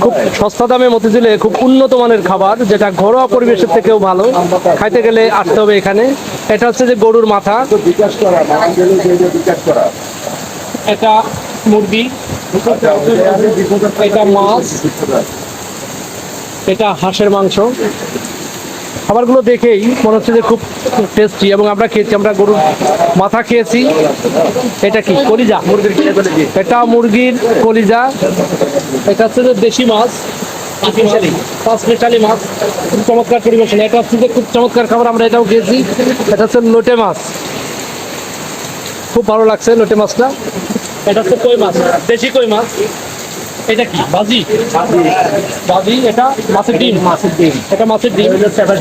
খুব সস্তা দামে মতিঝিলে খুব উন্নত মানের খাবার, যেটা ঘরোয়া পরিবেশের থেকেও ভালো। খাইতে গেলে আসতে হবে এখানে। এটা হচ্ছে যে গরুর মাথা, এটা মুরগি, এটা মাছ, এটা হাঁসের মাংস। খাবারগুলো দেখেই মনে হচ্ছে যে খুব টেস্টি, এবং আমরা খেয়েছি, আমরা গরুর মাথা খেয়েছি। এটা কি কলিজা, মুরগির কলিজা, এটা মুরগির কলিজা। এটা হচ্ছে যে দেশি মাছ, পাঁচ মিশালি মাছ, খুব চমৎকার পরিবেশন। এটা হচ্ছে যে খুব চমৎকার খাবার, আমরা এটাও খেয়েছি। এটা হচ্ছে লোটে মাছ, খুব ভালো লাগছে লোটে মাছটা। এটা হচ্ছে কই মাছ, দেশি কই মাছ। এটা কি বাজি, বাজি। এটা মাছের ডিম, এটা মাছের ডিম। চাপা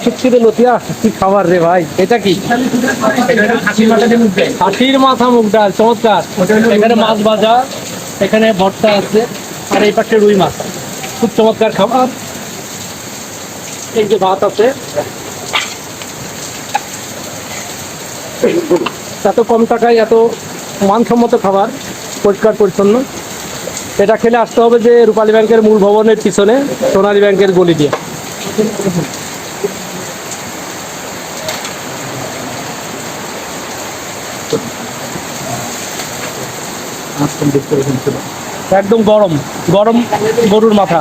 শুটকি দিয়ে লতি, কি খাবার রে ভাই। এটা কি হাতির মাথা মুগ ডাল, চমৎকার। এখানে মাছ ভাজা, এখানে ভর্তা আছে, আর এই পাশে রুই মাছ। খুব চমৎকার খাবার। এই যে ভাত আছে, এত কম টাকায় এত মানসম্মত খাবার, পরিষ্কার পরিচ্ছন্ন। এটা খেলে আসতে হবে যে রূপালী ব্যাংকের মূল ভবনের পিছনে সোনালী ব্যাংকের গলি দিয়ে। একদম গরম গরম গরুর মাথা।